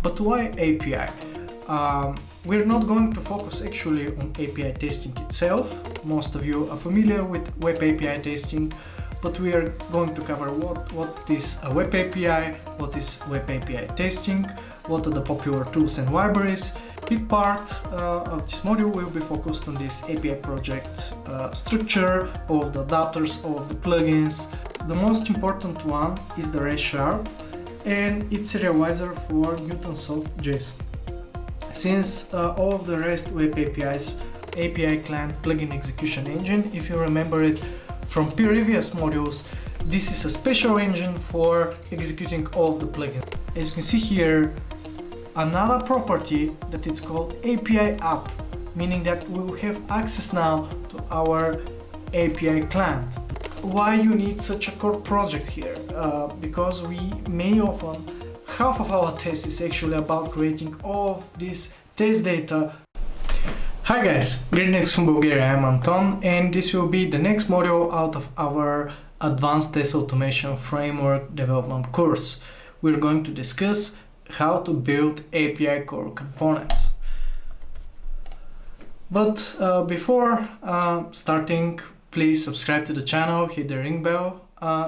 But why API? We're not going to focus actually on API testing itself. Most of you are familiar with web API testing, but we are going to cover what is a web API, what is web API testing, what are the popular tools and libraries. Big part of this module will be focused on this API project structure, all of the adapters, all of the plugins. The most important one is the REST shard, and it's a realizer for 𝒏𝒕𝒐𝒏. Since all of the REST web APIs, API client plugin execution engine, if you remember it from previous modules, this is a special engine for executing all of the plugins. As you can see here, another property that it's called API app, meaning that we will have access now to our API client. Why you need such a core project here? Because we may often, half of our test is actually about creating all of this test data. Hi guys, greetings from Bulgaria, I'm Anton, and this will be the next module out of our Advanced Test Automation Framework Development course. We're going to discuss how to build API core components. But before starting, please subscribe to the channel, hit the ring bell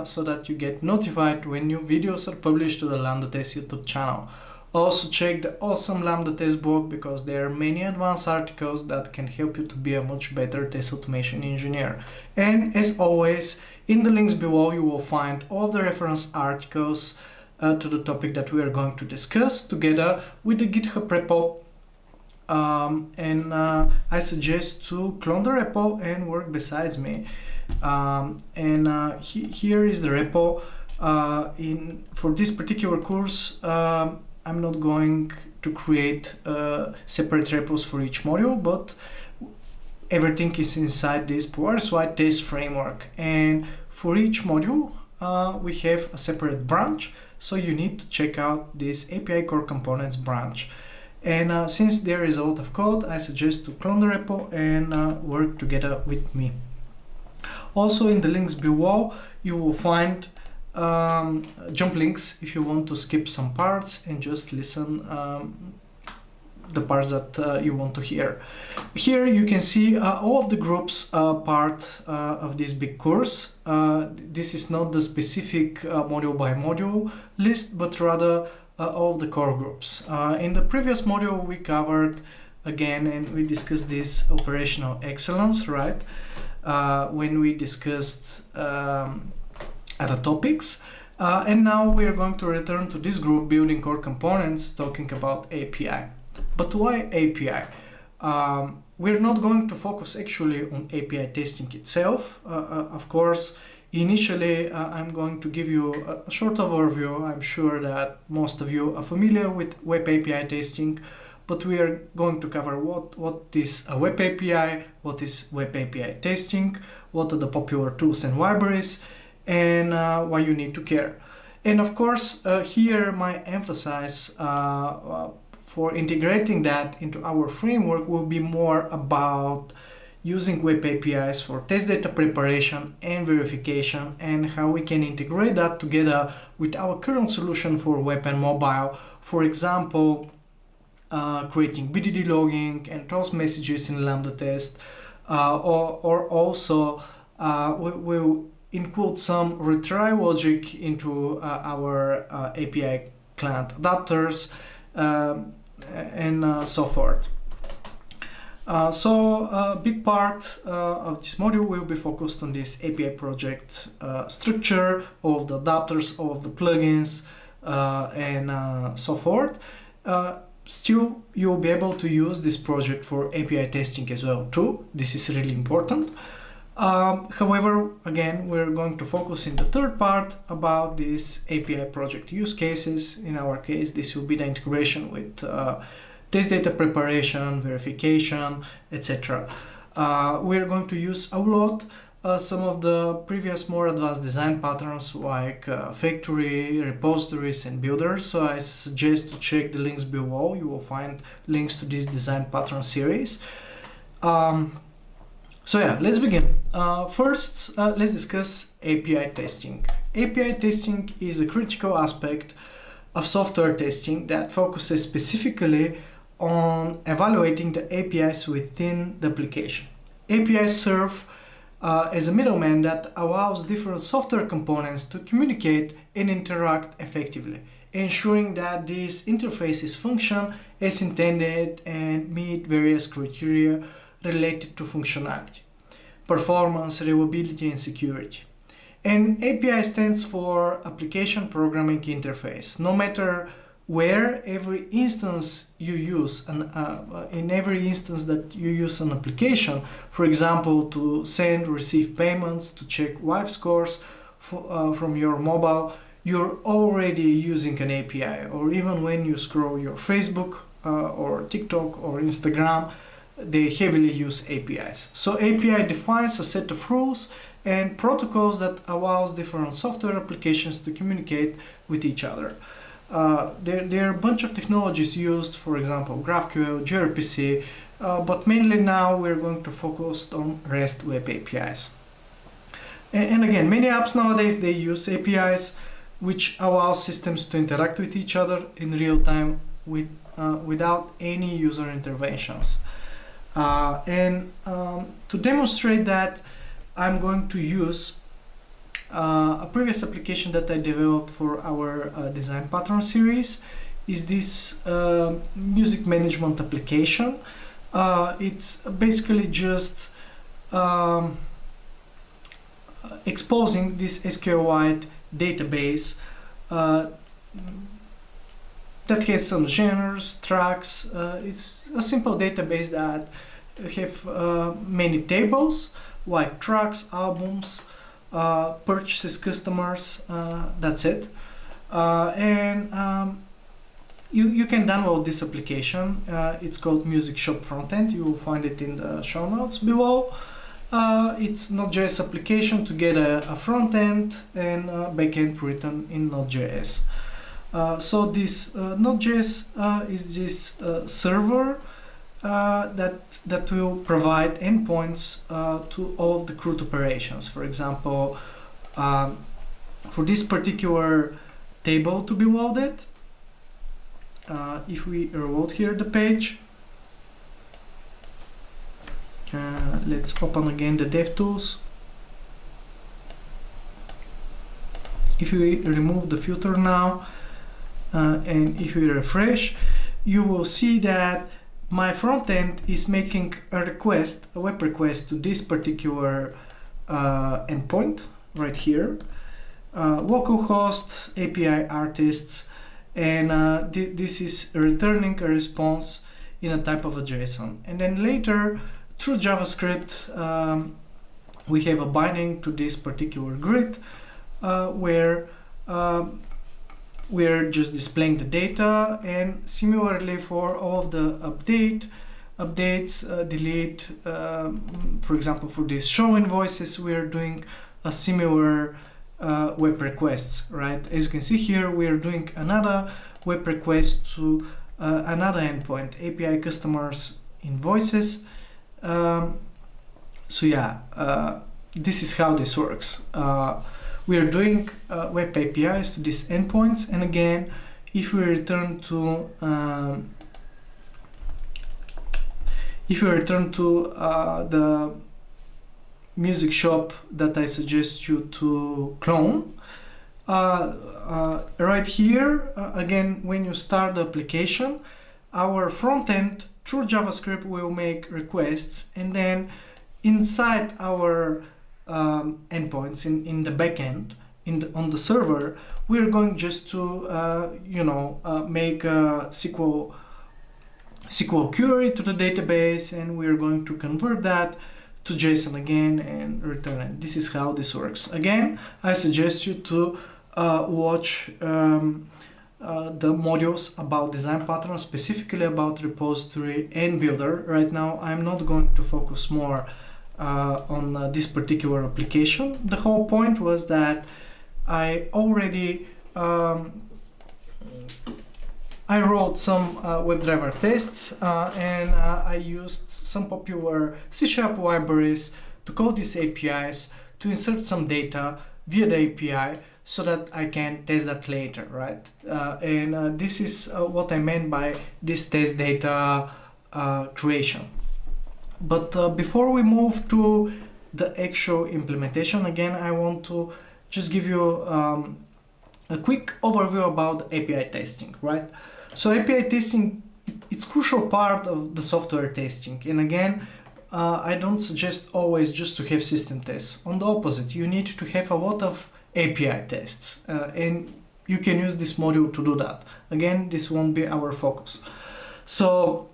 so that you get notified when new videos are published to the Lambda Test YouTube channel. Also check the awesome Lambda Test blog, because there are many advanced articles that can help you to be a much better test automation engineer. And as always, in the links below you will find all the reference articles to the topic that we are going to discuss, together with the GitHub repo. I suggest to clone the repo and work besides me. Here is the repo. For this particular course, I'm not going to create separate repos for each module, but everything is inside this Polaris-wide test framework. And for each module, we have a separate branch, so you need to check out this API core components branch. And since there is a lot of code, I suggest to clone the repo and work together with me. Also, in the links below, you will find jump links if you want to skip some parts and just listen the parts that you want to hear. Here you can see all of the groups part of this big course. This is not the specific module by module list, but rather all of the core groups. In the previous module we covered again, and we discussed this operational excellence, right? When we discussed other topics, and now we are going to return to this group, building core components, talking about API. But why API? We're not going to focus actually on API testing itself. Of course, initially I'm going to give you a short overview. I'm sure that most of you are familiar with web API testing, but we are going to cover what is a web API, what is web API testing, what are the popular tools and libraries, and why you need to care. And of course, here my emphasis for integrating that into our framework will be more about using web APIs for test data preparation and verification, and how we can integrate that together with our current solution for web and mobile. For example, creating BDD logging and toss messages in Lambda test, or also we'll include some retry logic into our API client adapters, and so forth. A big part of this module will be focused on this API project structure, all of the adapters, all of the plugins, and so forth. Still, you'll be able to use this project for API testing as well too. This is really important. However, again, we're going to focus in the third part about these API project use cases. In our case, this will be the integration with test data preparation, verification, etc. We're going to use a lot some of the previous more advanced design patterns like factory, repositories, and builders. So I suggest to check the links below. You will find links to this design pattern series. So yeah, let's begin. First, let's discuss API testing. API testing is a critical aspect of software testing that focuses specifically on evaluating the APIs within the application. APIs serve as a middleman that allows different software components to communicate and interact effectively, ensuring that these interfaces function as intended and meet various criteria related to functionality, performance, reliability, and security. And API stands for Application Programming Interface. No matter where every instance you use, in every instance that you use an application, for example, to send, receive payments, to check Wi-Fi scores from your mobile, you're already using an API. Or even when you scroll your Facebook or TikTok or Instagram, they heavily use APIs. So API defines a set of rules and protocols that allows different software applications to communicate with each other. There are a bunch of technologies used, for example, GraphQL, gRPC, but mainly now we're going to focus on REST web APIs. And again, many apps nowadays, they use APIs, which allow systems to interact with each other in real time without any user interventions. To demonstrate that, I'm going to use a previous application that I developed for our design pattern series. Is this music management application. It's basically just exposing this SQLite database that has some genres, tracks. It's a simple database that have many tables like tracks, albums, purchases, customers, that's it. You can download this application. It's called Music Shop Frontend. You will find it in the show notes below. It's Node.js application to get a front end and a backend written in Node.js. So this Node.js is this server that will provide endpoints to all of the CRUD operations. For example, for this particular table to be loaded, if we reload here the page, let's open again the DevTools. If we remove the filter now, and if we refresh, you will see that my front end is making a web request to this particular endpoint right here, localhost, API artists, and this is returning a response in a type of a JSON. And then later, through JavaScript, we have a binding to this particular grid where we're just displaying the data, and similarly for all of the updates, delete, for example, for these show invoices, we're doing a similar web requests, right? As you can see here, we are doing another web request to another endpoint, API customers invoices. So yeah, this is how this works. We are doing web APIs to these endpoints, and again, if we return to the music shop that I suggest you to clone, right here, again, when you start the application, our front end through JavaScript will make requests, and then inside our endpoints in the backend, on the server, we're going just to make a SQL query to the database, and we're going to convert that to JSON again and return it. This is how this works. Again, I suggest you to watch the modules about design patterns, specifically about repository and builder. Right now, I'm not going to focus more on this particular application. The whole point was that I already I wrote some WebDriver tests and I used some popular C# libraries to call these APIs, to insert some data via the API, so that I can test that later, right? And this is what I meant by this test data creation. But before we move to the actual implementation, again, I want to just give you a quick overview about API testing, right? So API testing, it's a crucial part of the software testing. And again, I don't suggest always just to have system tests. On the opposite, you need to have a lot of API tests, and you can use this module to do that. Again, this won't be our focus. So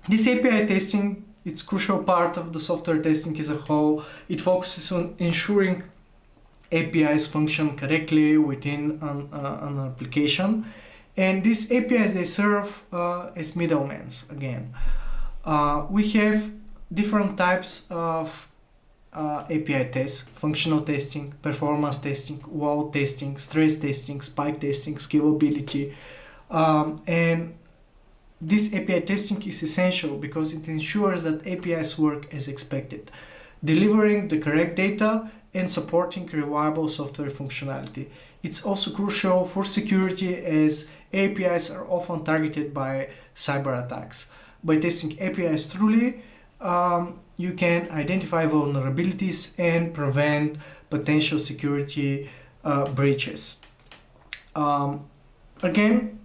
this API testing, it's a crucial part of the software testing as a whole. It focuses on ensuring APIs function correctly within an application. And these APIs, they serve as middlemen again. We have different types of API tests: functional testing, performance testing, wall testing, stress testing, spike testing, scalability. And this API testing is essential because it ensures that APIs work as expected, delivering the correct data and supporting reliable software functionality. It's also crucial for security, as APIs are often targeted by cyber attacks. By testing APIs truly, you can identify vulnerabilities and prevent potential security breaches. Again,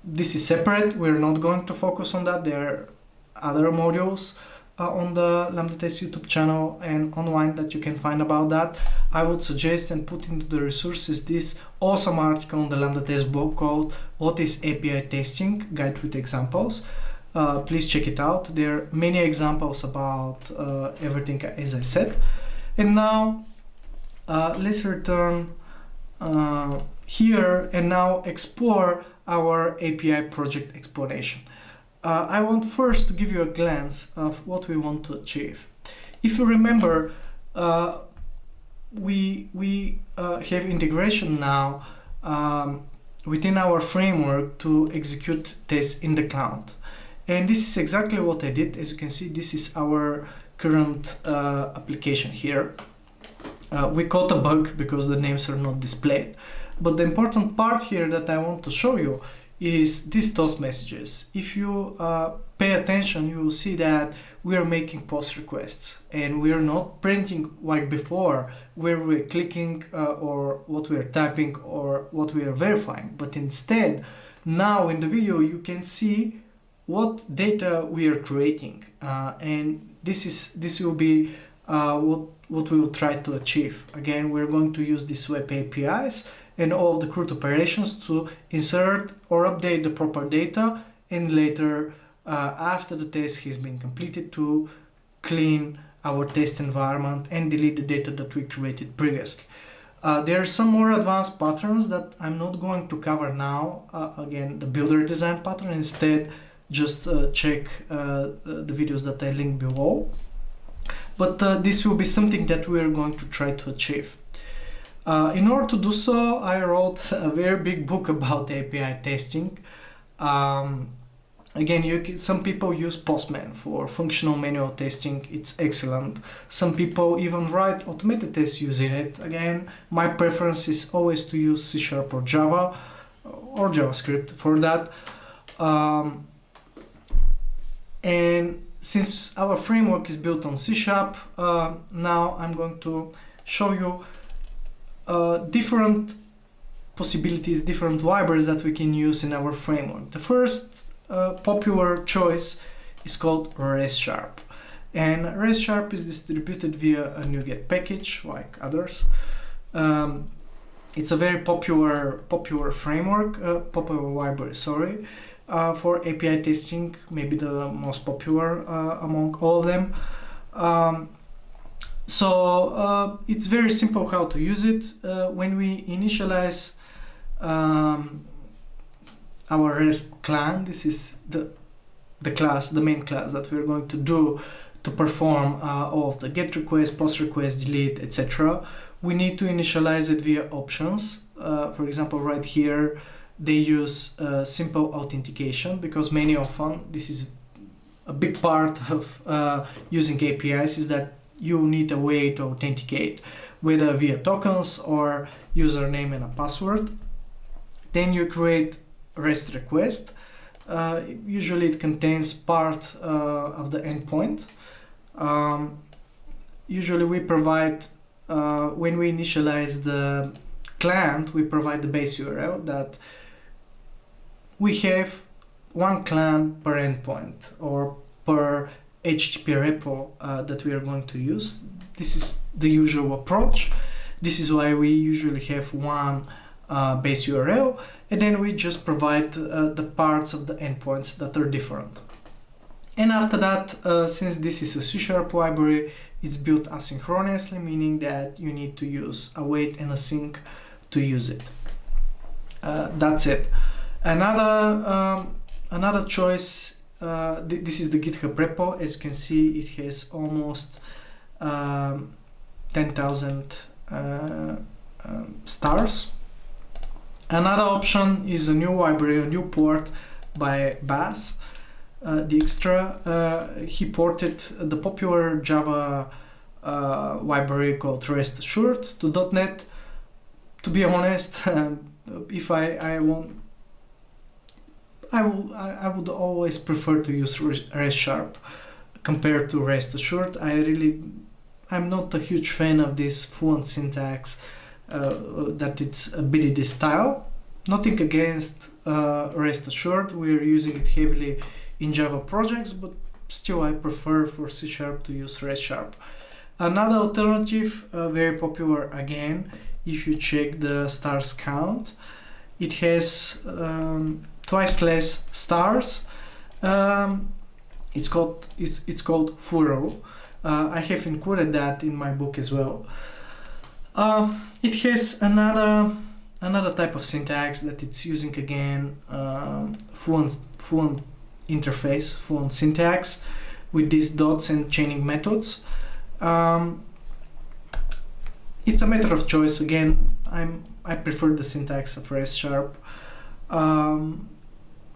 this is separate. We're not going to focus on that. There are other modules on the Lambda Test YouTube channel and online that you can find about that. I would suggest and put into the resources this awesome article on the Lambda Test blog called "What is API Testing? Guide with Examples." Please check it out. There are many examples about everything as I said. And now let's return here and now explore our API project explanation. I want first to give you a glance of what we want to achieve. If you remember, we have integration now within our framework to execute tests in the cloud. And this is exactly what I did. As you can see, this is our current application here. We caught a bug because the names are not displayed. But the important part here that I want to show you is these toast messages. If you pay attention, you will see that we are making post requests and we are not printing like before, where we're clicking or what we are typing or what we are verifying. But instead, now in the video, you can see what data we are creating, and this will be what we will try to achieve. Again, we're going to use these web APIs and all of the CRUD operations to insert or update the proper data, and later, after the test has been completed, to clean our test environment and delete the data that we created previously. There are some more advanced patterns that I'm not going to cover now. Again, the builder design pattern. Instead, just check the videos that I link below. But this will be something that we are going to try to achieve. In order to do so, I wrote a very big book about API testing. Again, some people use Postman for functional manual testing. It's excellent. Some people even write automated tests using it. Again, my preference is always to use C# or Java or JavaScript for that. And since our framework is built on C#, now I'm going to show you different possibilities, different libraries that we can use in our framework. The first popular choice is called res#. And res# is distributed via a NuGet package, like others. It's a very popular framework, popular library, sorry, for API testing, maybe the most popular among all of them. So it's very simple how to use it. When we initialize our REST client, this is the class, the main class that we're going to do to perform all of the GET request, POST request, delete, etc. We need to initialize it via options. For example, right here, they use simple authentication, because many often this is a big part of using APIs, is that you need a way to authenticate, whether via tokens or username and a password. Then you create REST request. Usually it contains part of the endpoint. Usually we provide, when we initialize the client, we provide the base URL that we have one client per endpoint or per HTTP repo that we are going to use. This is the usual approach. This is why we usually have one base URL, and then we just provide the parts of the endpoints that are different. And after that, since this is a C# library, it's built asynchronously, meaning that you need to use await and async to use it. That's it. Another choice, this is the GitHub repo. As you can see, it has almost 10,000 stars. Another option is a new library, a new port by Bas, Dijkstra. He ported the popular Java library called REST Assured to .NET. To be honest, if I would always prefer to use REST compared to REST Assured. I'm not a huge fan of this fluent syntax, that it's a BDD style. Nothing against REST Assured. We're using it heavily in Java projects, but still I prefer for C# to use REST. Another alternative, very popular again, if you check the stars count, it has twice less stars. It's called Furo. I have included that in my book as well. It has another type of syntax that it's using again, fluent interface, fluent syntax with these dots and chaining methods. It's a matter of choice. Again, I prefer the syntax of REST#,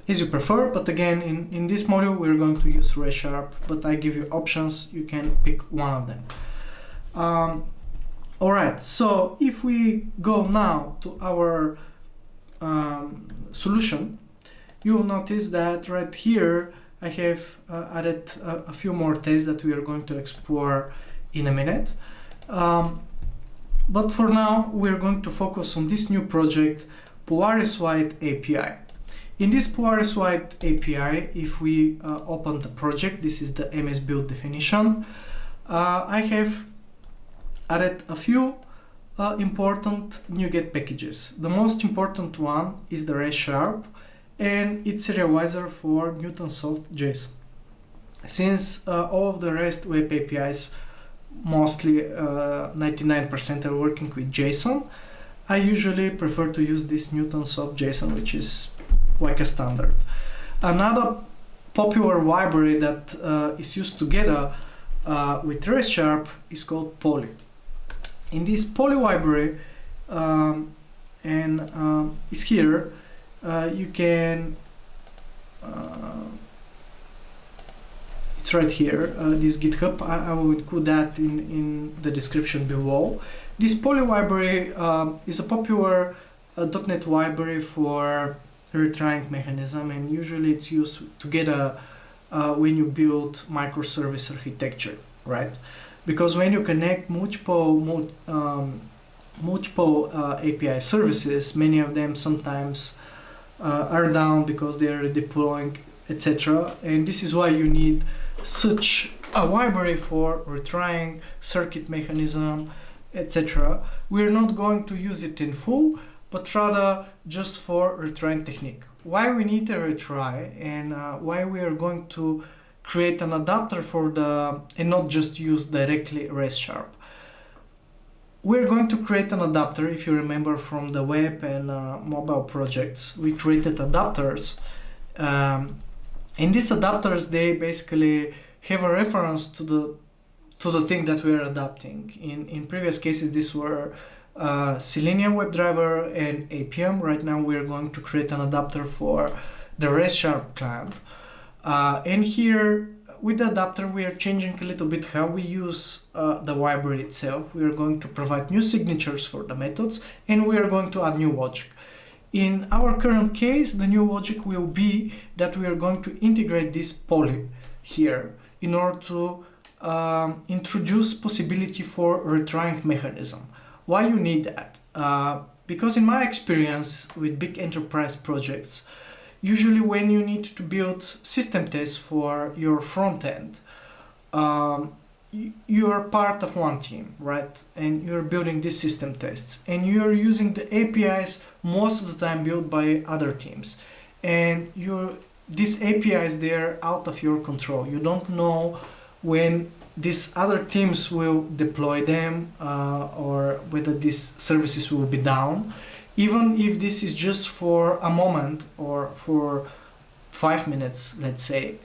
as you prefer, but again, in this module we're going to use REST#, but I give you options. You can pick one of them. Alright, so if we go now to our solution, you will notice that right here I have added a few more tests that we are going to explore in a minute. But for now, we're going to focus on this new project, 𝒏𝒐𝒏 API. In this 𝒏𝒐𝒏 API, if we open the project, this is the MS build definition. I have added a few important NuGet packages. The most important one is the REST#, and it's a serializer for Newtonsoft JSON. Since all of the REST web APIs, mostly 99% are working with JSON, I usually prefer to use this Newtonsoft JSON, which is like a standard. Another popular library that is used together with REST# is called Poly. In this Poly library, is here, you can, it's right here, this GitHub. I will include that in the description below. This Poly library is a popular .NET library for retrying mechanism, and usually it's used together when you build microservice architecture, right? Because when you connect multiple API services, many of them sometimes are down because they are deploying, etc. And this is why you need such a library for retrying, circuit mechanism, etc. We're not going to use it in full, but rather just for retrying technique. Why we need a retry, and why we are going to create an adapter for and not just use directly REST#. We're going to create an adapter. If you remember from the web and mobile projects, we created adapters. And these adapters, they basically have a reference to the thing that we are adapting. In previous cases, these were Selenium WebDriver and APM. Right now, we are going to create an adapter for the REST# client. And here, with the adapter, we are changing a little bit how we use the library itself. We are going to provide new signatures for the methods, and we are going to add new logic. In our current case, the new logic will be that we are going to integrate this poly here in order to introduce possibility for retrying mechanism. Why you need that? Because in my experience with big enterprise projects, usually when you need to build system tests for your front end, you are part of one team, right? And you're building these system tests, and you're using the APIs most of the time built by other teams. And these APIs, they're out of your control. You don't know when these other teams will deploy them or whether these services will be down. Even if this is just for a moment or for 5 minutes, let's say,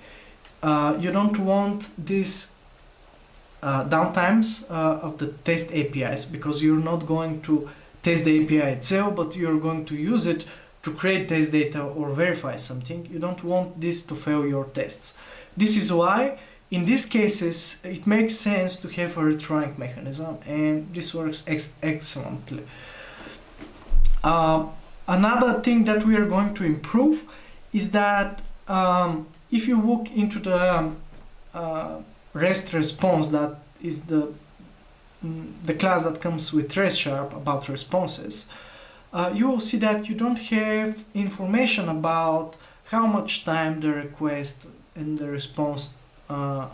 you don't want these downtimes of the test APIs, because you're not going to test the API itself, but you're going to use it to create test data or verify something. You don't want this to fail your tests. This is why in these cases it makes sense to have a retrying mechanism, and this works excellently. Another thing that we are going to improve is that if you look into the REST response, that is the class that comes with REST sharp about responses, you will see that you don't have information about how much time the request and the response, how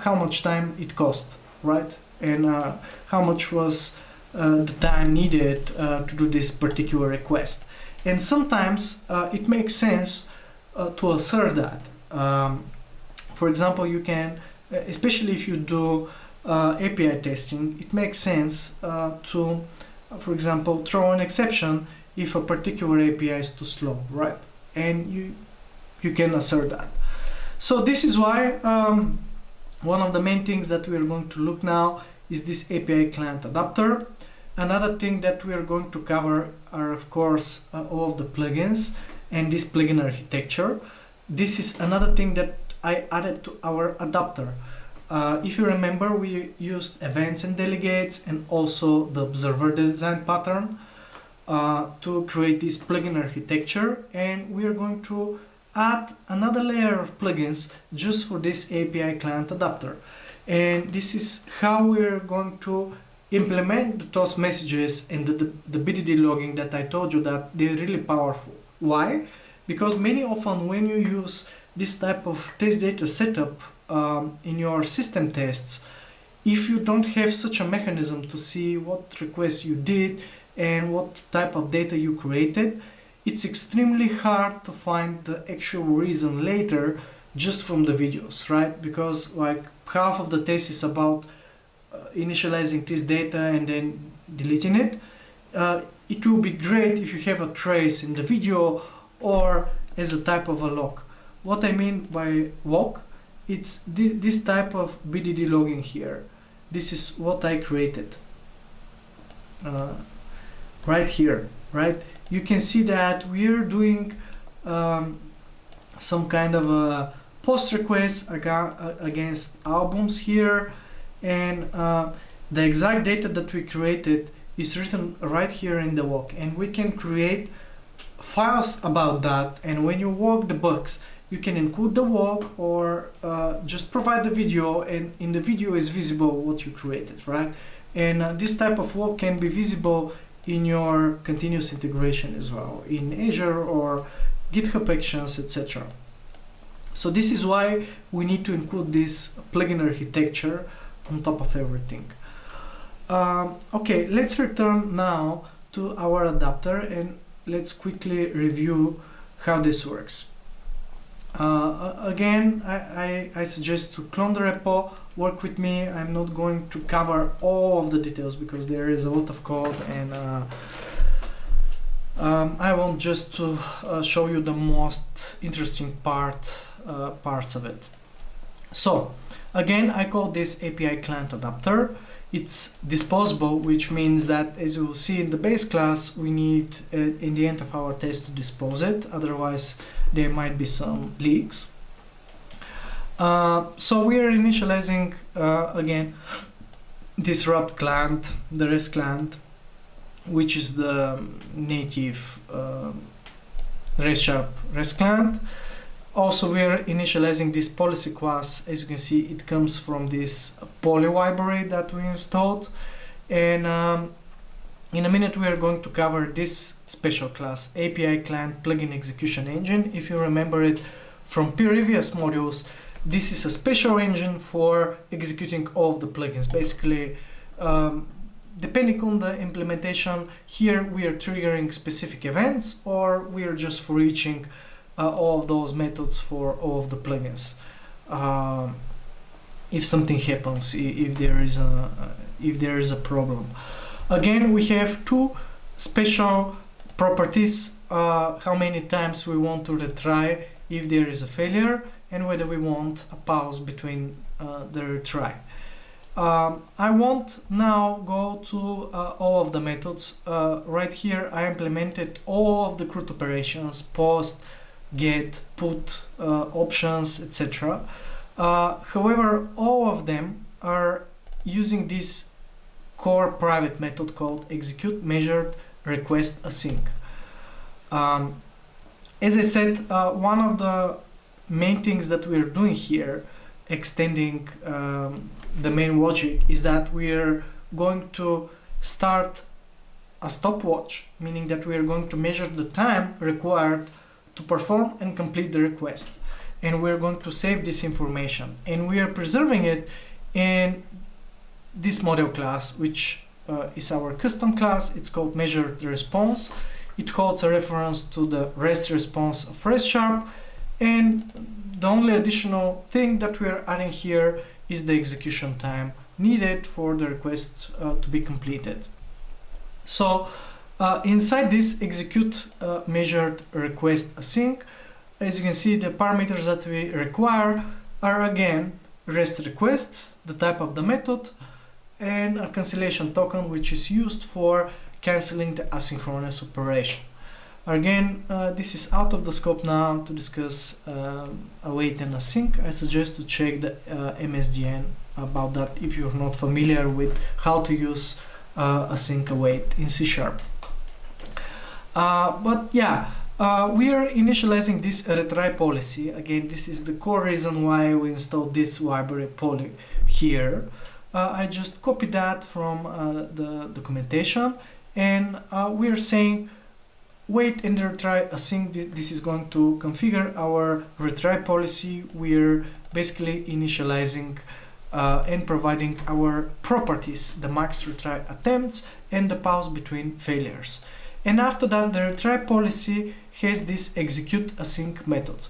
much time it cost, right? And how much was the time needed to do this particular request. And sometimes it makes sense to assert that. For example, you can, especially if you do API testing, it makes sense to, for example, throw an exception if a particular API is too slow, right? And you can assert that. So this is why one of the main things that we are going to look now is this API client adapter. Another thing that we are going to cover are, of course, all of the plugins and this plugin architecture. This is another thing that I added to our adapter. If you remember, we used events and delegates and also the observer design pattern to create this plugin architecture, and we are going to add another layer of plugins just for this API client adapter. And this is how we're going to implement the toast messages and the BDD logging that I told you that they're really powerful. Why? Because many often when you use this type of test data setup in your system tests, if you don't have such a mechanism to see what requests you did and what type of data you created, it's extremely hard to find the actual reason later just from the videos, right? Because like half of the test is about initializing this data and then deleting it. It will be great if you have a trace in the video or as a type of a log. What I mean by log, it's this type of BDD logging here. This is what I created right here, right? You can see that we're doing some kind of a post request against albums here, and the exact data that we created is written right here in the log, and we can create files about that. And when you log the bugs, you can include the log or just provide the video, and in the video is visible what you created, right? And this type of log can be visible in your continuous integration as well, in Azure or GitHub Actions, etc. So this is why we need to include this plugin architecture on top of everything. Okay, let's return now to our adapter and let's quickly review how this works. Again, I suggest to clone the repo, work with me. I'm not going to cover all of the details because there is a lot of code, and I want just to show you the most interesting parts of it. So again, I call this API client adapter. It's disposable, which means that, as you will see in the base class, we need in the end of our test to dispose it, otherwise there might be some leaks. So we are initializing again this wrapped client, the REST client, which is the native REST client. Also, we are initializing this policy class. As you can see, it comes from this poly library that we installed. And in a minute, we are going to cover this special class, API Client Plugin Execution Engine. If you remember it from previous modules, this is a special engine for executing all of the plugins. Basically, depending on the implementation, here we are triggering specific events, or we are just for eaching all of those methods for all of the plugins. If something happens, if there is a problem. Again, we have two special properties: how many times we want to retry if there is a failure, and whether we want a pause between the retry. I won't now go to all of the methods. Right here, I implemented all of the CRUD operations: post, get, put, options, etc. However, all of them are using this core private method called execute measured request async. As I said, one of the main things that we're doing here, extending the main logic, is that we're going to start a stopwatch, meaning that we are going to measure the time required to perform and complete the request, and we're going to save this information, and we are preserving it in this model class, which is our custom class. It's called measured response. It holds a reference to the REST response of REST#, and the only additional thing that we are adding here is the execution time needed for the request to be completed. So inside this execute measured request async, as you can see, the parameters that we require are again REST request, the type of the method, and a cancellation token, which is used for canceling the asynchronous operation. Again, this is out of the scope now to discuss await and async. I suggest to check the MSDN about that if you're not familiar with how to use async await in C#. But yeah, we are initializing this retry policy. Again, this is the core reason why we installed this library poly here. I just copied that from the documentation, and we are saying wait and retry async. This is going to configure our retry policy. We're basically initializing and providing our properties, the max retry attempts and the pause between failures. And after that, the retry policy has this execute async method.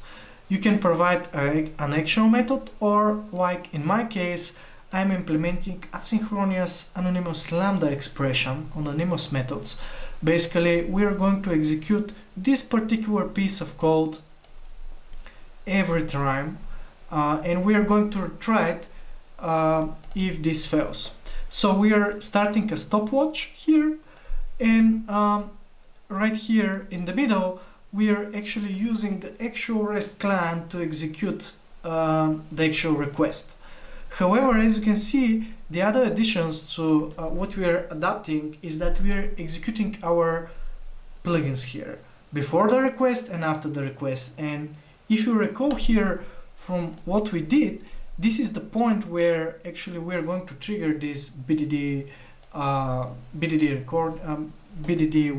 You can provide an actual method, or like in my case, I'm implementing asynchronous anonymous lambda expression on anonymous methods. Basically, we're going to execute this particular piece of code every time, and we are going to retry it if this fails. So we are starting a stopwatch here, and right here in the middle, we are actually using the actual REST client to execute the actual request. However, as you can see, the other additions to what we are adapting is that we are executing our plugins here before the request and after the request. And if you recall here from what we did, this is the point where actually we are going to trigger this BDD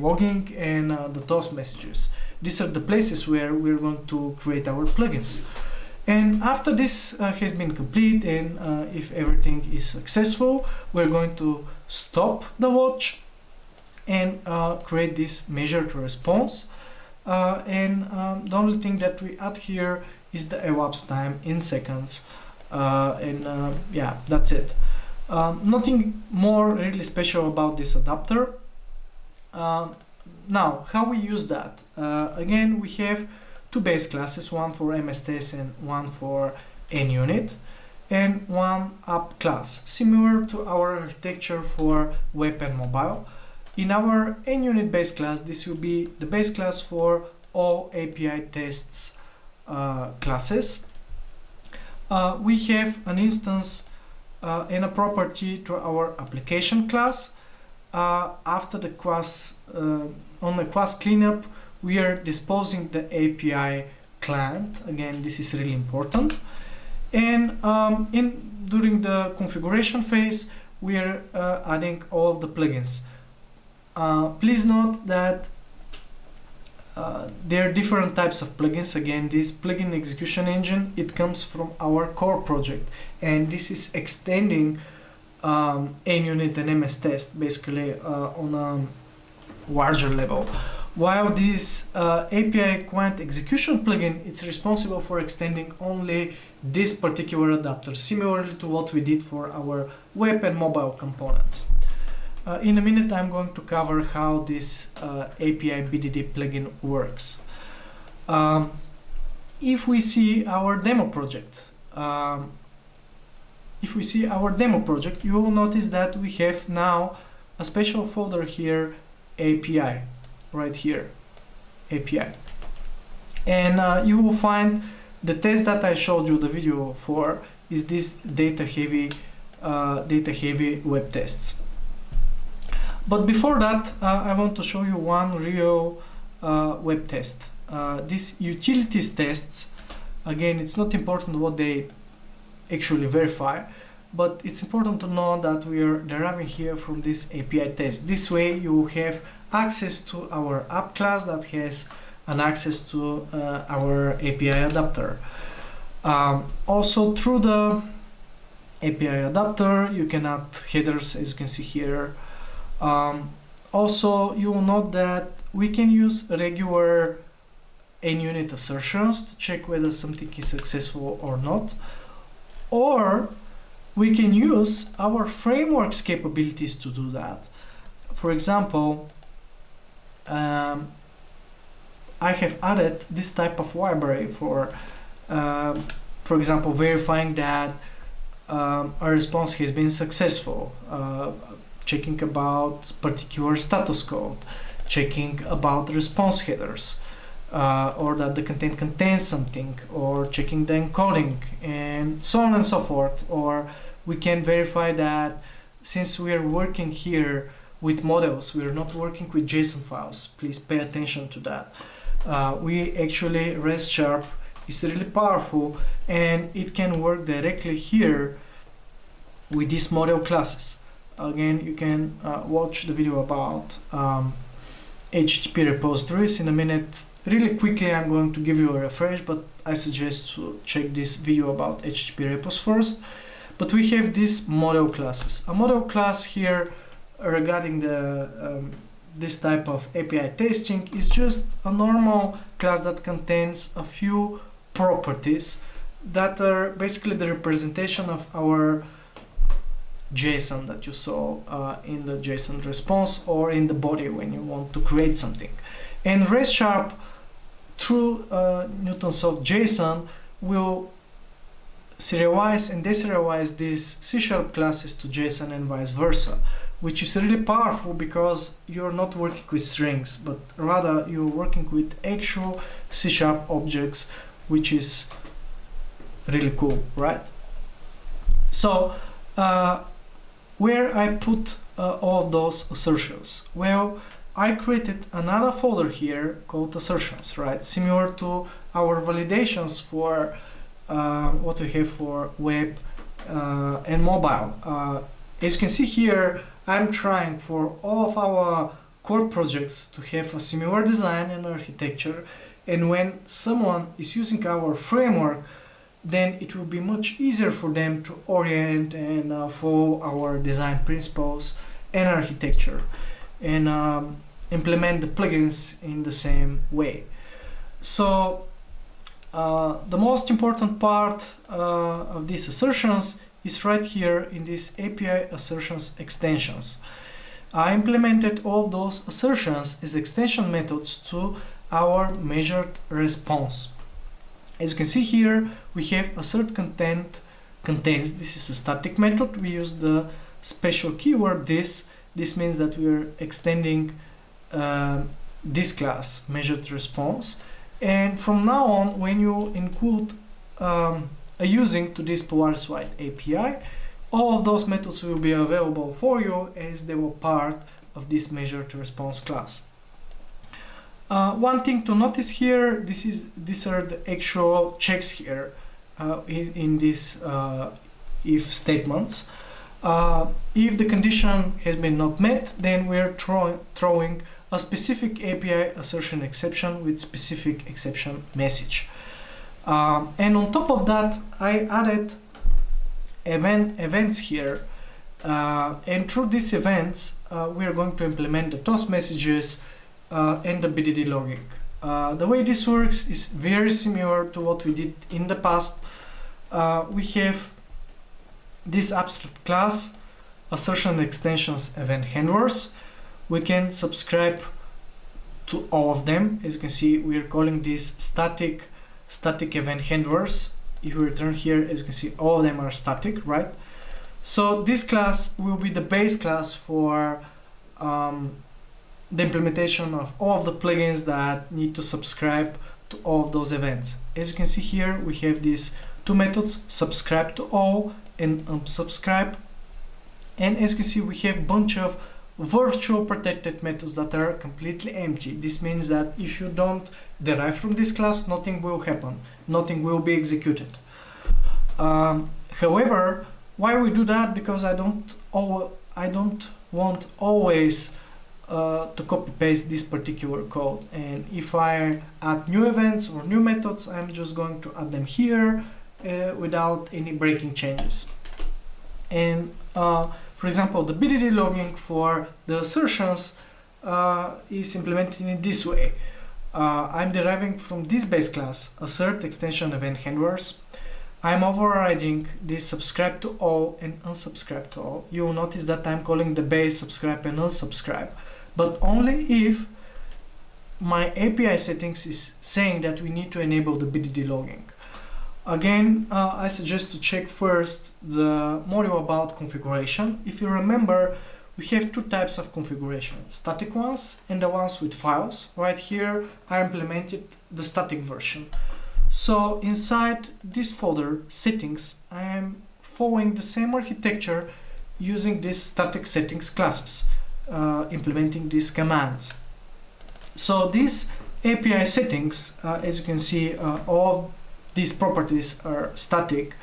logging and the toast messages. These are the places where we're going to create our plugins. And after this has been complete, and if everything is successful, we're going to stop the watch and create this measured response. The only thing that we add here is the elapsed time in seconds. Yeah, that's it. Nothing more really special about this adapter. Now, how we use that? Again, we have two base classes, one for MSTS and one for NUnit, and one app class, similar to our architecture for web and mobile. In our NUnit base class, this will be the base class for all API tests classes. we have an instance and a property to our application class. After the class, on the class cleanup, we are disposing the API client. Again, this is really important. And during the configuration phase, we are adding all of the plugins. Please note that there are different types of plugins. Again, this plugin execution engine, it comes from our core project, and this is extending NUnit and MS Test basically on a larger level. While this API client execution plugin, it's responsible for extending only this particular adapter, similarly to what we did for our web and mobile components. In a minute, I'm going to cover how this API BDD plugin works. If we see our demo project, you will notice that we have now a special folder here, API, right here, API. And you will find the test that I showed you the video for is this data-heavy web tests. But before that, I want to show you one real web test. These utilities tests, again, it's not important what they actually verify, but it's important to know that we are deriving here from this API test. This way you have access to our app class that has an access to our API adapter. Also through the API adapter, you can add headers, as you can see here. Also, you will note that we can use regular NUnit assertions to check whether something is successful or not, or we can use our framework's capabilities to do that. For example, I have added this type of library for example, verifying that a response has been successful, checking about particular status code, checking about response headers, or that the content contains something, or checking the encoding, and so on and so forth. Or we can verify that since we are working here with models, we are not working with JSON files. Please pay attention to that. We actually, res_sharp is really powerful, and it can work directly here with these model classes. Again, you can watch the video about HTTP repositories in a minute. Really quickly, I'm going to give you a refresh, but I suggest to check this video about HTTP repos first. But we have these model classes. A model class here regarding the this type of API testing is just a normal class that contains a few properties that are basically the representation of our JSON that you saw in the JSON response or in the body when you want to create something. And res_sharp through Newtonsoft JSON will serialize and deserialize these C# classes to JSON and vice versa, which is really powerful because you're not working with strings, but rather you're working with actual C# objects, which is really cool, right? So where I put all of those assertions? Well, I created another folder here called assertions, right? Similar to our validations for what we have for web and mobile. As you can see here, I'm trying for all of our core projects to have a similar design and architecture, and when someone is using our framework, then it will be much easier for them to orient and follow our design principles and architecture and implement the plugins in the same way. So the most important part of these assertions is right here in these API assertions extensions. I implemented all of those assertions as extension methods to our measured response. As you can see here, we have assert content contains. This is a static method. We use the special keyword this. This means that we are extending this class, measured response. And from now on, when you include using to this PowerSwite API. All of those methods will be available for you as they were part of this measured response class. One thing to notice here, these are the actual checks here in these if statements. If the condition has been not met, then we're throwing a specific API assertion exception with specific exception message. And on top of that, I added events here, and through these events we are going to implement the toast messages and the BDD logging. The way this works is very similar to what we did in the past. We have this abstract class, assertion extensions event handlers. We can subscribe to all of them. As you can see, we are calling these static event handlers. If you return here, as you can see, all of them are static, right? So this class will be the base class for the implementation of all of the plugins that need to subscribe to all of those events. As you can see here, we have these two methods, subscribe to all and unsubscribe. And as you can see, we have a bunch of virtual protected methods that are completely empty. This means that if you don't derive from this class, nothing will happen, nothing will be executed. However, why we do that? Because I don't want always to copy paste this particular code, and if I add new events or new methods, I'm just going to add them here without any breaking changes. And for example, the BDD logging for the assertions is implemented in this way. I'm deriving from this base class assert extension event handlers. I'm overriding this subscribe to all and unsubscribe to all. You will notice that I'm calling the base subscribe and unsubscribe, but only if my API settings is saying that we need to enable the BDD logging. Again, I suggest to check first the module about configuration. If you remember, we have two types of configuration, static ones and the ones with files. Right here, I implemented the static version. So inside this folder, settings, I am following the same architecture using these static settings classes, implementing these commands. So these API settings, as you can see, all these properties are static.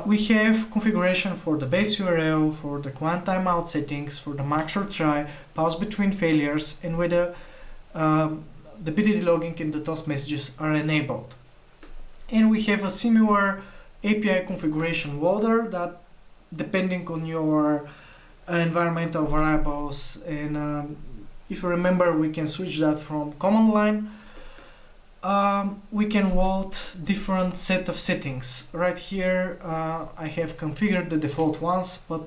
We have configuration for the base URL, for the client timeout settings, for the max retry, pause between failures, and whether the BDD logging and the toast messages are enabled. And we have a similar API configuration loader that, depending on your environmental variables, and if you remember, we can switch that from command line. We can load different set of settings. Right here, I have configured the default ones, but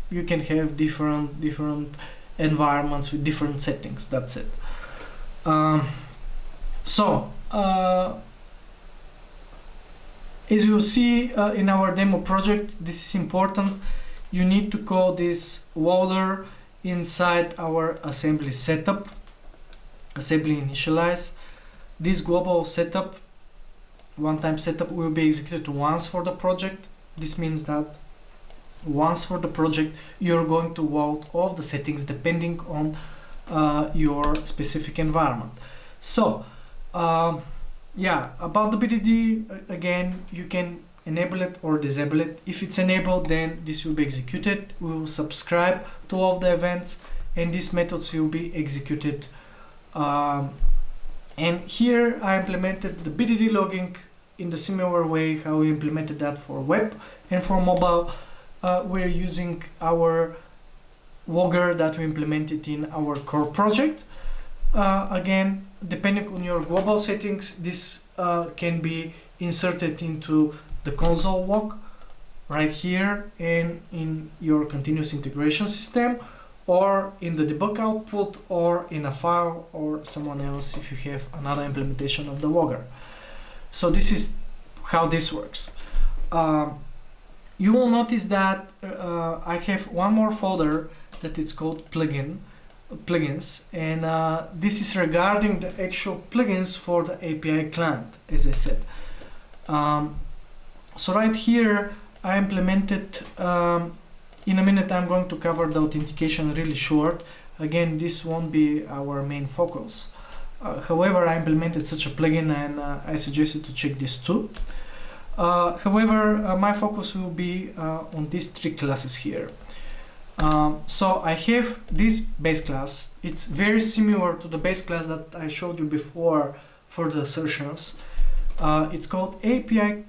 you can have different environments with different settings. That's it. As you see in our demo project, this is important. You need to call this loader inside our assembly setup, assembly initialize. This global setup, one-time setup, will be executed once for the project. This means that once for the project, you're going to load all of the settings depending on your specific environment. So, yeah, about the BDD, again, you can enable it or disable it. If it's enabled, then this will be executed. We will subscribe to all of the events, and these methods will be executed. And here I implemented the BDD logging in the similar way how we implemented that for web and for mobile. We're using our logger that we implemented in our core project. Again, depending on your global settings, this can be inserted into the console log right here and in your continuous integration system, or in the debug output, or in a file, or someone else if you have another implementation of the logger. So this is how this works. You will notice that I have one more folder that is called plugins, and this is regarding the actual plugins for the API client, as I said. So right here I implemented, in a minute I'm going to cover the authentication really short. Again, this won't be our main focus. However, I implemented such a plugin, and I suggest you to check this too. However, my focus will be on these three classes here. So I have this base class. It's very similar to the base class that I showed you before for the assertions. It's called API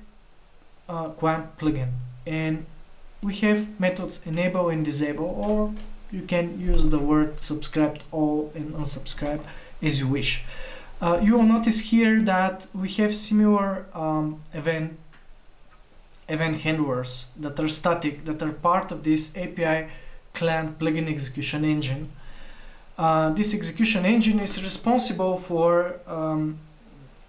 Quant plugin, and we have methods enable and disable, or you can use the word subscribe all and unsubscribe as you wish. You will notice here that we have similar event handlers that are static, that are part of this API client plugin execution engine. This execution engine is responsible for,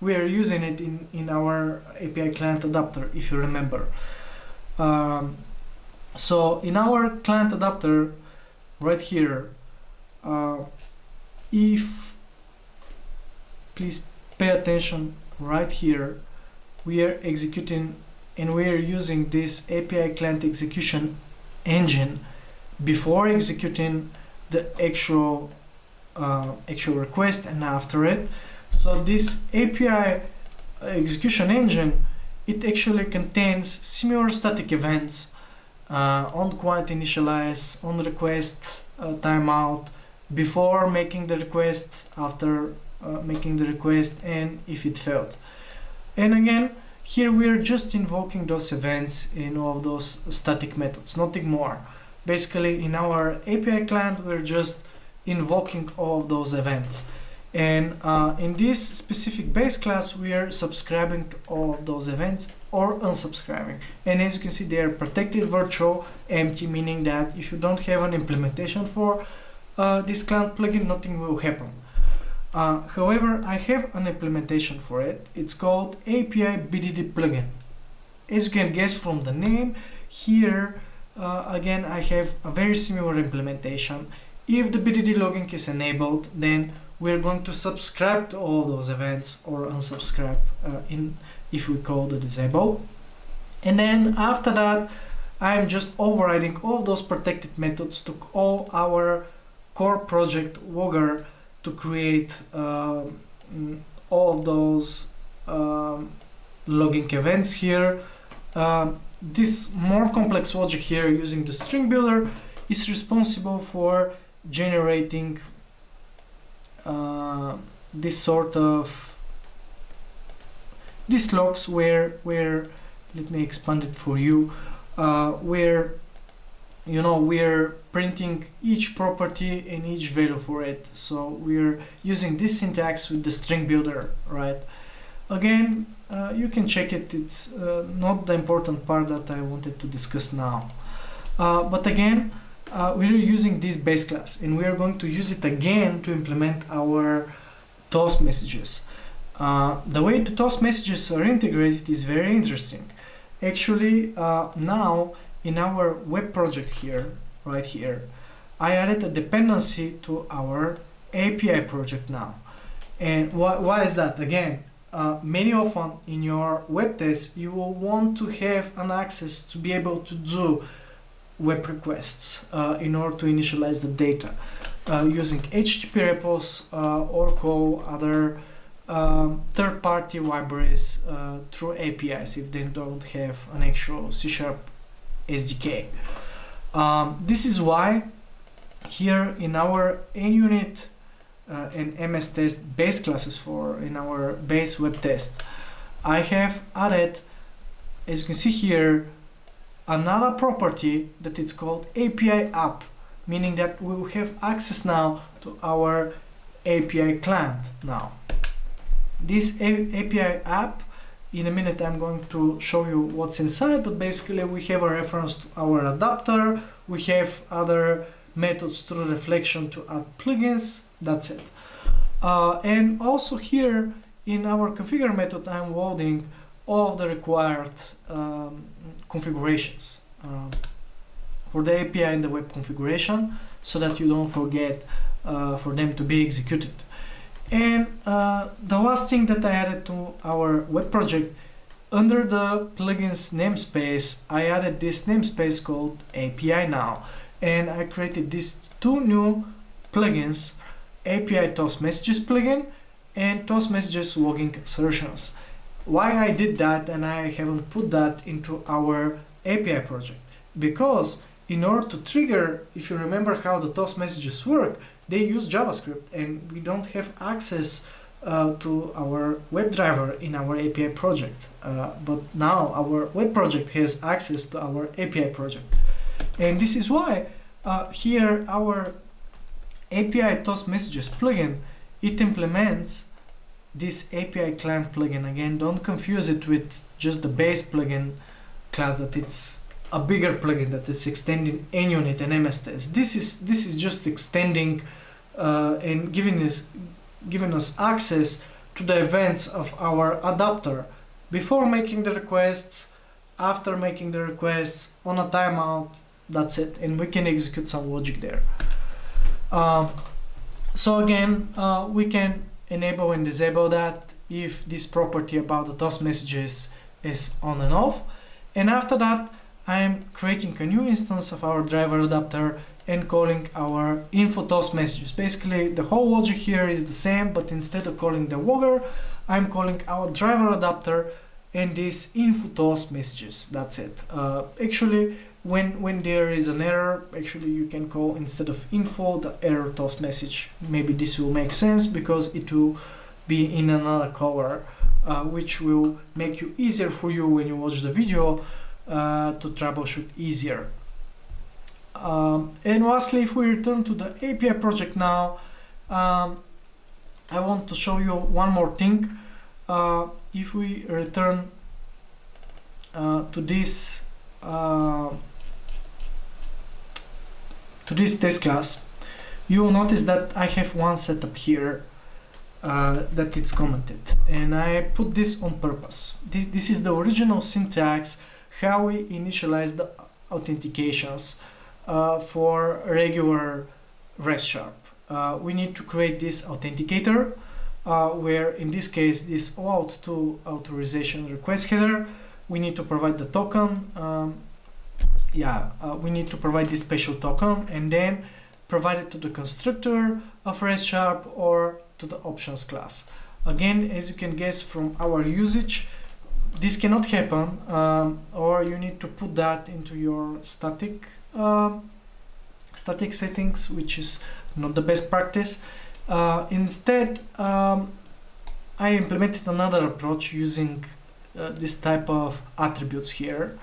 we are using it in our API client adapter, if you remember. So in our client adapter, right here, please pay attention right here, we are executing and we are using this API client execution engine before executing the actual request and after it. So this API execution engine, it actually contains similar static events on quiet initialize, on request, timeout, before making the request, after making the request, and if it failed. And again, here we are just invoking those events in all of those static methods, nothing more. Basically, in our API client, we're just invoking all of those events. And in this specific base class, we are subscribing to all of those events or unsubscribing. And as you can see, they are protected, virtual, empty, meaning that if you don't have an implementation for this client plugin, nothing will happen. However, I have an implementation for it. It's called API BDD plugin. As you can guess from the name, here again I have a very similar implementation. If the BDD logging is enabled, then we're going to subscribe to all those events or unsubscribe if we call the disable. And then after that, I'm just overriding all those protected methods to all our core project logger to create all of those logging events here. This more complex logic here using the string builder is responsible for generating this sort of these logs where let me expand it for you, where we're printing each property and each value for it. So we're using this syntax with the string builder, right? Again, you can check it. It's not the important part that I wanted to discuss now. But again, we're using this base class, and we are going to use it again to implement our toast messages. The way the toast messages are integrated is very interesting. Actually, now in our web project here, right here, I added a dependency to our API project now. And why is that? Again, many often in your web test, you will want to have an access to be able to do web requests in order to initialize the data using HTTP repos or call other third-party libraries through APIs if they don't have an actual C# SDK. This is why here in our NUnit and MS test base classes in our base web test, I have added, as you can see here, another property that is called API app, meaning that we will have access now to our API client now. This API app, in a minute I'm going to show you what's inside, but basically we have a reference to our adapter, we have other methods through reflection to add plugins, that's it. And also here in our configure method, I'm loading all of the required configurations for the API and the web configuration, so that you don't forget for them to be executed. And the last thing that I added to our web project under the plugins namespace, I added this namespace called API now, and I created these two new plugins, API TestMessages plugin and TestMessages Logging Assertions. Why I did that and I haven't put that into our API project? Because in order to trigger, if you remember how the TestMessages work, they use JavaScript and we don't have access to our WebDriver in our API project. But now our web project has access to our API project. And this is why here our API TestMessages plugin, it implements this API client plugin. Again, don't confuse it with just the base plugin class, that it's a bigger plugin that is extending NUnit and MSTest. This is just extending and giving us access to the events of our adapter before making the requests, after making the requests, on a timeout. That's it, and we can execute some logic there. So again, we can enable and disable that if this property about the TestMessages is on and off. And after that, I am creating a new instance of our driver adapter and calling our info TestMessages. Basically, the whole logic here is the same, but instead of calling the logger, I'm calling our driver adapter and this info TestMessages. That's it. Actually, when there is an error, actually you can call, instead of info, the error TestMessage. Maybe this will make sense because it will be in another color, which will make you easier for you when you watch the video to troubleshoot easier. And lastly, if we return to the API project now, I want to show you one more thing. If we return to this test class, you will notice that I have one setup here that it's commented, and I put this on purpose. This is the original syntax how we initialize the authentications for regular REST sharp. We need to create this authenticator where in this case this OAuth2 authorization request header, we need to provide the token. We need to provide this special token and then provide it to the constructor of REST sharp or to the options class. Again, as you can guess from our usage, this cannot happen, or you need to put that into your static settings, which is not the best practice. Instead, I implemented another approach using this type of attributes here.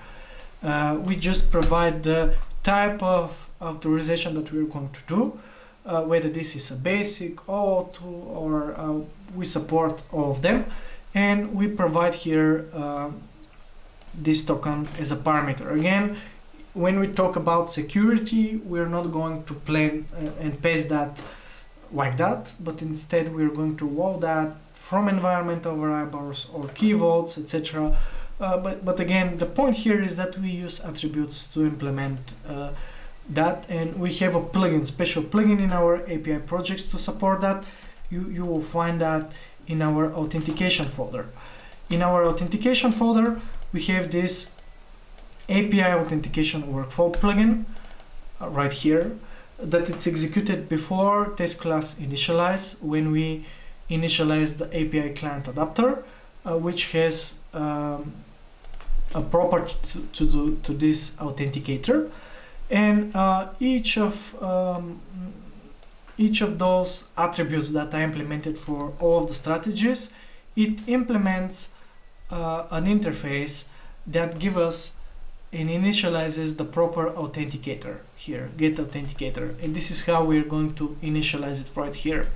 We just provide the type of authorization that we're going to do, whether this is a basic, OAuth2, or we support all of them. And we provide here this token as a parameter. Again, when we talk about security, we're not going to plan and paste that like that, but instead we're going to load that from environmental variables or key vaults, etc. But again, the point here is that we use attributes to implement that, and we have a plugin, special plugin in our API projects to support that. You will find that in our authentication folder. In our authentication folder, we have this API authentication workflow plugin right here, that it's executed before test class initialize, when we initialize the API client adapter, which has a property to this authenticator, and each of those attributes that I implemented for all of the strategies, it implements an interface that gives us and initializes the proper authenticator here, get authenticator, and this is how we're going to initialize it right here.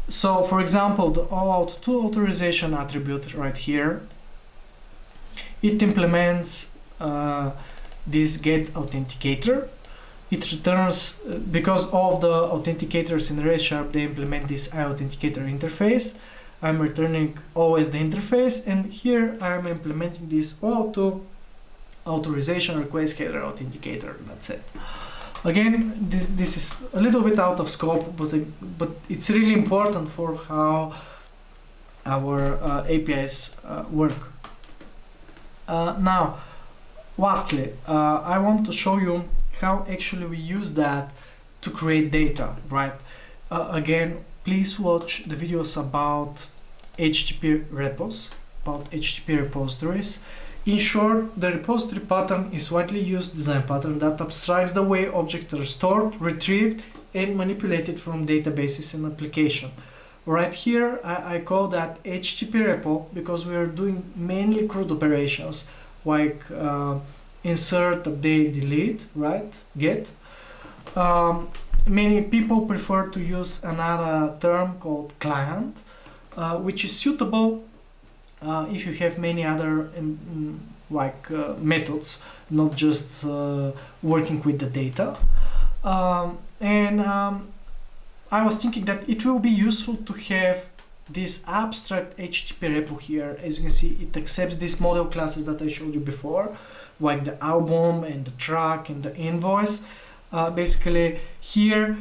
So for example, the OAuth2 authorization attribute right here, it implements this get authenticator. It returns, because all of the authenticators in REST sharp, they implement this iAuthenticator interface. I'm returning always the interface, and here I'm implementing this OAuth2 authorization request header authenticator. That's it. Again, this is a little bit out of scope, but it's really important for how our APIs work. Now, lastly, I want to show you how actually we use that to create data, right? Again, please watch the videos about HTTP repos, about HTTP repositories. In short, the repository pattern is widely used design pattern that abstracts the way objects are stored, retrieved, and manipulated from databases and application. Right here, I call that HTTP repo because we are doing mainly CRUD operations like insert, update, delete, right? Get. Many people prefer to use another term called client, which is suitable if you have many other methods, not just working with the data. I was thinking that it will be useful to have this abstract HTTP repo here. As you can see, it accepts these model classes that I showed you before, like the album and the track and the invoice. Basically, here,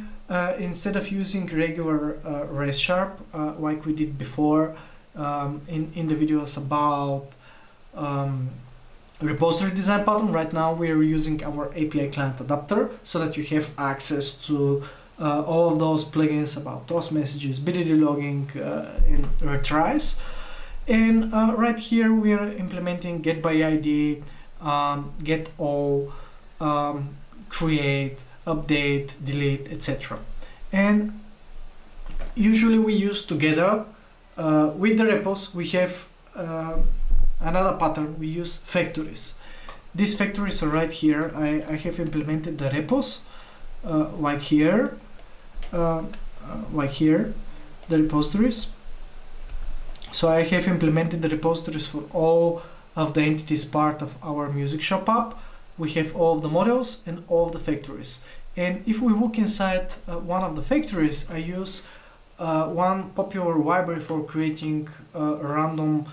instead of using regular res#, like we did before in the videos about repository design pattern, right now we are using our API client adapter so that you have access to all of those plugins about toast messages, BDD logging, and retries. And right here we are implementing get by ID, get all, create, update, delete, etc. And usually we use together with the repos, we have another pattern. We use factories. These factories are right here. I have implemented the repos like here, the repositories. So I have implemented the repositories for all of the entities part of our music shop app. We have all of the models and all of the factories. And if we look inside one of the factories, I use one popular library for creating random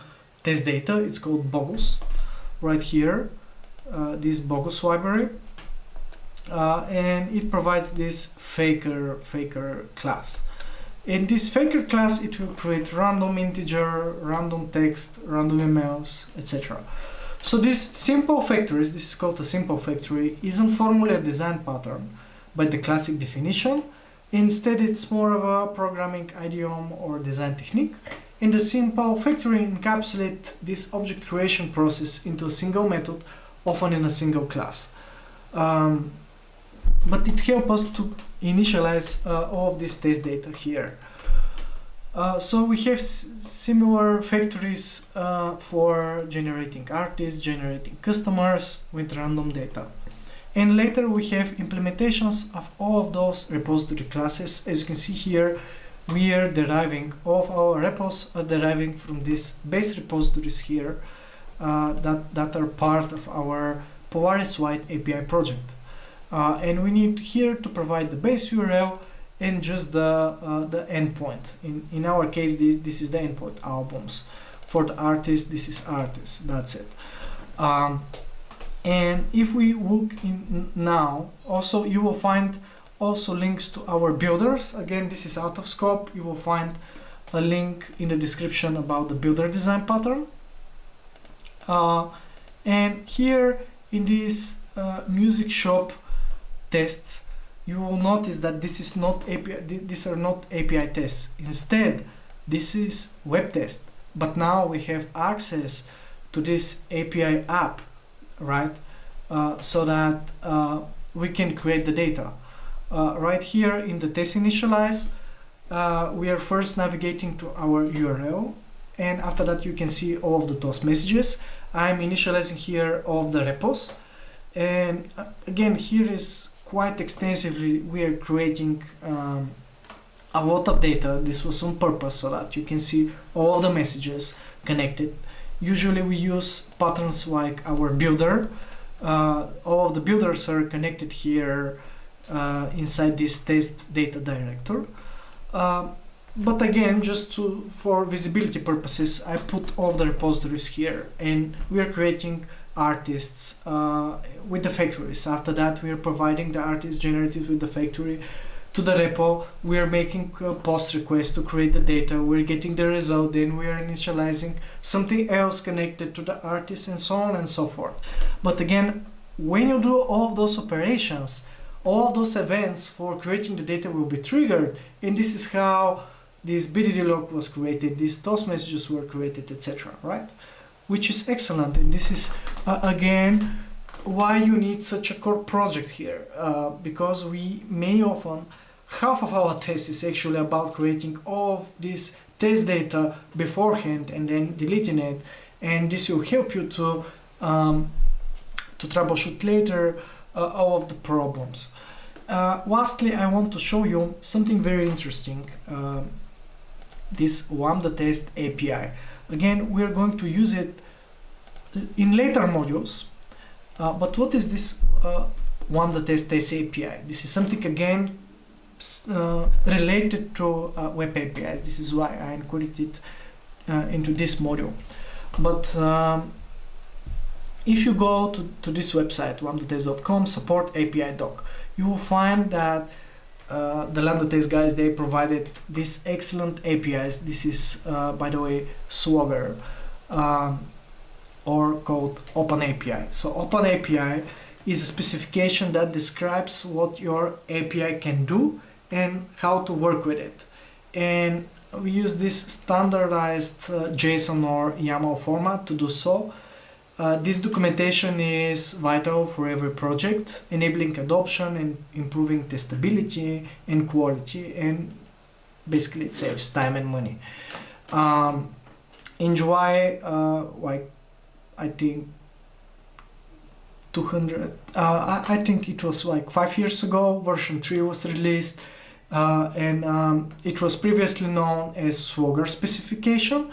test data. It's called Bogus, right here, this Bogus library. And it provides this faker class. In this faker class, it will create random integer, random text, random emails, etc. So these simple factories, this is called a simple factory, isn't formally a design pattern by the classic definition. Instead, it's more of a programming idiom or design technique. And the simple factory encapsulates this object creation process into a single method, often in a single class. But it helps us to initialize all of this test data here. So we have similar factories for generating artists, generating customers with random data. And later we have implementations of all of those repository classes. As you can see here, we are deriving, all of our repos are deriving from these base repositories here that are part of our Polaris White API project. And we need here to provide the base URL and just the endpoint. In our case, this is the endpoint, albums. For the artist, this is artist, that's it. And if we look in now, also you will find also links to our builders. Again, this is out of scope. You will find a link in the description about the builder design pattern. And here in this music shop tests, you will notice that this is not API. These are not API tests. Instead, this is web test. But now we have access to this API app, right? So that we can create the data. Right here in the test initialize, we are first navigating to our URL, and after that you can see all of the toast messages. I'm initializing here all of the repos, and again here is quite extensively we are creating a lot of data. This was on purpose so that you can see all of the messages connected. Usually we use patterns like our builder. All of the builders are connected here inside this test data director. But again, just for visibility purposes, I put all the repositories here, and we are creating artists with the factories. After that, we are providing the artists generated with the factory to the repo, we are making a post request to create the data, we're getting the result, then we are initializing something else connected to the artist, and so on and so forth. But again, when you do all of those operations, all of those events for creating the data will be triggered, and this is how this BDD log was created, these toast messages were created, etc., right? Which is excellent, and this is again why you need such a core project here, because we many often, half of our test is actually about creating all of this test data beforehand and then deleting it, and this will help you to troubleshoot later all of the problems. Lastly, I want to show you something very interesting, this 𝒏𝒕𝒐𝒏 API. Again, we are going to use it in later modules, but what is this 𝒏𝒕𝒐𝒏 API? This is something again related to web APIs. This is why I included it into this module. But if you go to this website, 𝒏𝒕𝒐.com, support API doc, you will find that the Lambda test guys, they provided these excellent APIs. This is, by the way, Swagger, or called OpenAPI. So OpenAPI is a specification that describes what your API can do and how to work with it. And we use this standardized JSON or YAML format to do so. This documentation is vital for every project, enabling adoption and improving testability and quality, and basically it saves time and money. In July, like I think 200, I think it was like 5 years ago, version 3 was released, and it was previously known as Swagger specification,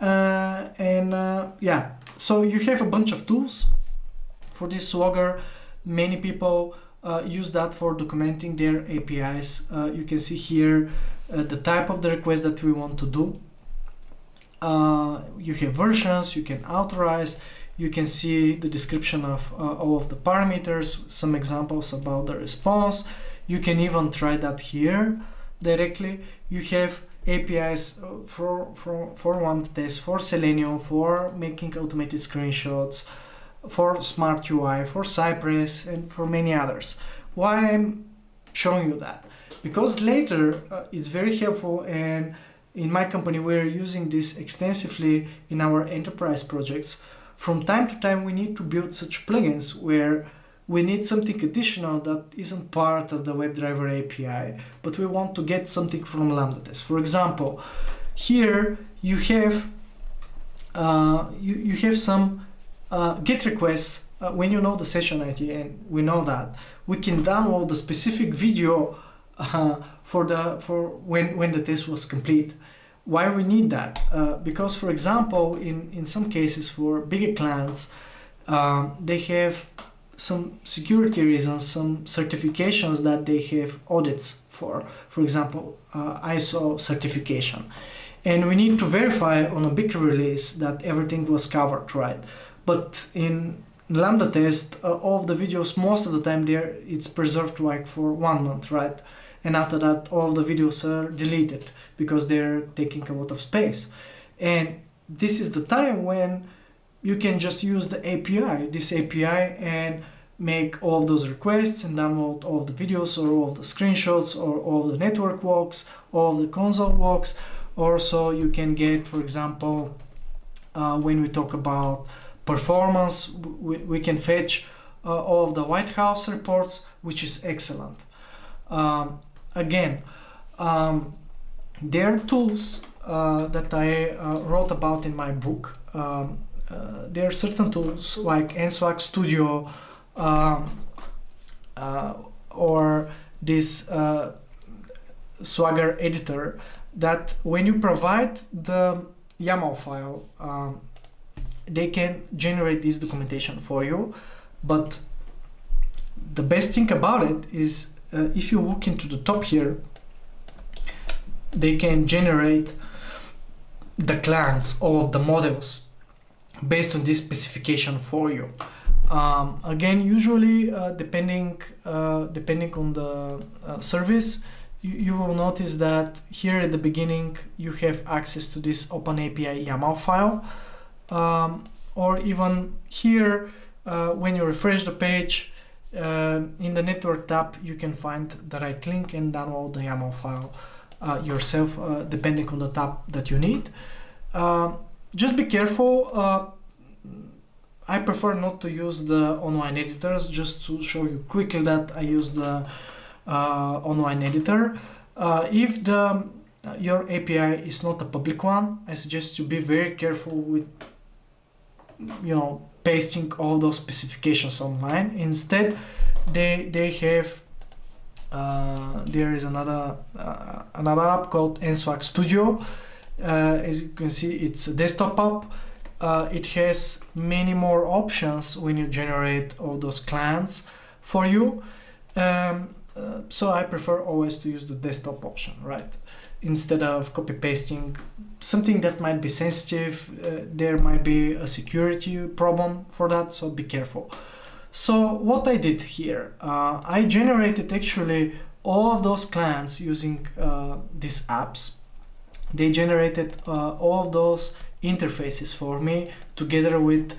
yeah. So you have a bunch of tools for this Swagger. Many people use that for documenting their APIs. You can see here the type of the request that we want to do. You have versions, you can authorize, you can see the description of all of the parameters, some examples about the response. You can even try that here directly. You have APIs for 𝒏𝒕𝒐, for Selenium, for making automated screenshots, for Smart UI, for Cypress, and for many others. Why I'm showing you that? Because later it's very helpful, and in my company we're using this extensively in our enterprise projects. From time to time we need to build such plugins where we need something additional that isn't part of the WebDriver API, but we want to get something from Lambda test. For example, here you have you have some GET requests. When you know the session ID, and we know that, we can download the specific video for when the test was complete. Why we need that? Because, for example, in some cases for bigger clients, they have some security reasons, some certifications that they have audits for example, ISO certification. And we need to verify on a big release that everything was covered, right? But in Lambda test, all of the videos, most of the time it's preserved like for 1 month, right? And after that, all of the videos are deleted because they're taking a lot of space. And this is the time when you can just use the API, this API, and make all of those requests and download all of the videos or all of the screenshots or all of the network walks, all of the console walks. Also, you can get, for example, when we talk about performance, we can fetch all of the White House reports, which is excellent. Again, there are tools that I wrote about in my book. There are certain tools like NSWAG Studio or this Swagger editor, that when you provide the YAML file, they can generate this documentation for you. But the best thing about it is if you look into the top here, they can generate the clients, all of the models based on this specification for you. Again, usually depending on the service, you will notice that here at the beginning you have access to this OpenAPI YAML file, or even here when you refresh the page in the network tab, you can find the right link and download the YAML file yourself, depending on the tab that you need. Just be careful. I prefer not to use the online editors, just to show you quickly that I use the online editor. If your API is not a public one, I suggest you be very careful with pasting all those specifications online. Instead, they have there is another app called NSWAG Studio. As you can see, it's a desktop app. It has many more options when you generate all those clients for you. So I prefer always to use the desktop option, right? Instead of copy pasting something that might be sensitive. There might be a security problem for that, so be careful. So what I did here, I generated actually all of those clients using these apps. They generated all of those interfaces for me, together with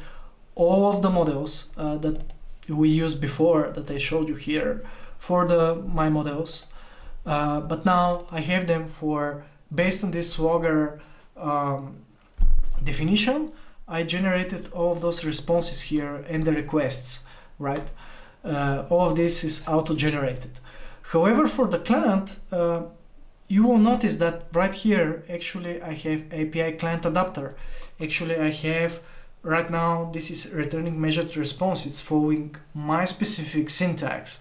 all of the models that we used before, that I showed you here for my models. But now I have them based on this Swagger definition. I generated all of those responses here and the requests, right? All of this is auto-generated. However, for the client, you will notice that right here, actually, I have API client adapter. Actually, I have right now, this is returning measured response. It's following my specific syntax.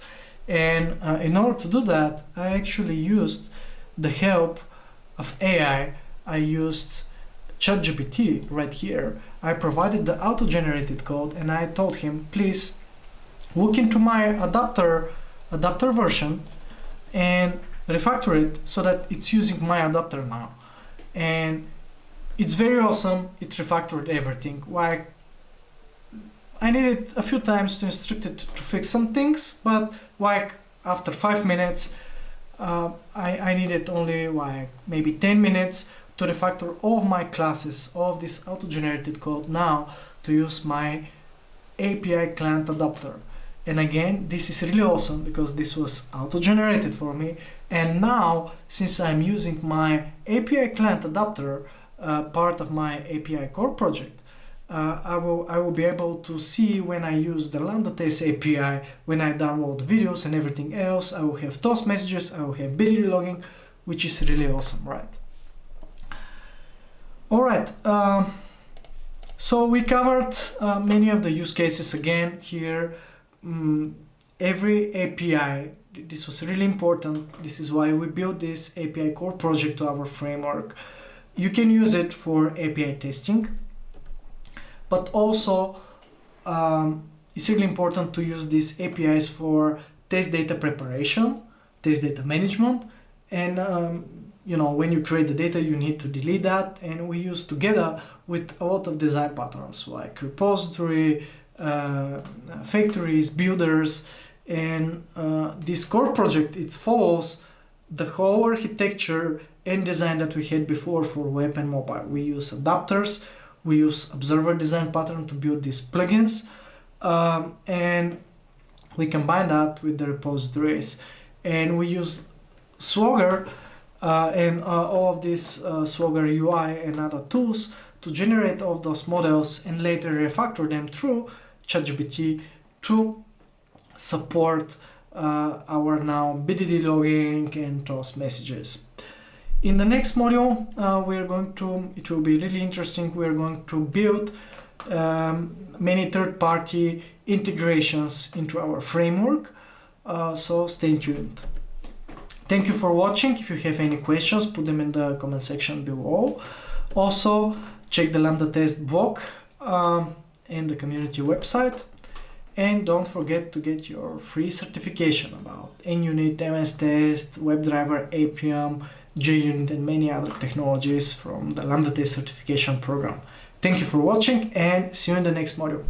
And in order to do that, I actually used the help of AI. I used ChatGPT right here. I provided the auto-generated code and I told him, please look into my adapter version and refactor it so that it's using my adapter now. And it's very awesome. It refactored everything. Like, I needed a few times to instruct it to fix some things, but like after 5 minutes, I needed only like maybe 10 minutes to refactor all of my classes, all of this auto-generated code now to use my API client adapter. And again, this is really awesome because this was auto-generated for me. And now, since I'm using my API client adapter, part of my API core project, I will be able to see when I use the Lambda test API, when I download videos and everything else. I will have toast messages, I will have BDD logging, which is really awesome, right? All right. So we covered many of the use cases again here. Every API, this was really important. This is why we built this API core project to our framework. You can use it for API testing, but also it's really important to use these APIs for test data preparation, test data management, and when you create the data, you need to delete that, and we use together with a lot of design patterns like repository, factories, builders, and this core project, it follows the whole architecture and design that we had before for web and mobile. We use adapters, we use observer design pattern to build these plugins, and we combine that with the repositories, and we use Swagger and all of this Swagger UI and other tools to generate all of those models and later refactor them through ChatGPT to support our now BDD logging and toast messages. In the next module, it will be really interesting, we're going to build many third-party integrations into our framework, so stay tuned. Thank you for watching. If you have any questions, put them in the comment section below. Also, check the Lambda test blog and the community website. And don't forget to get your free certification about NUnit, MS Test, WebDriver, Appium, JUnit, and many other technologies from the Lambda test certification program. Thank you for watching and see you in the next module.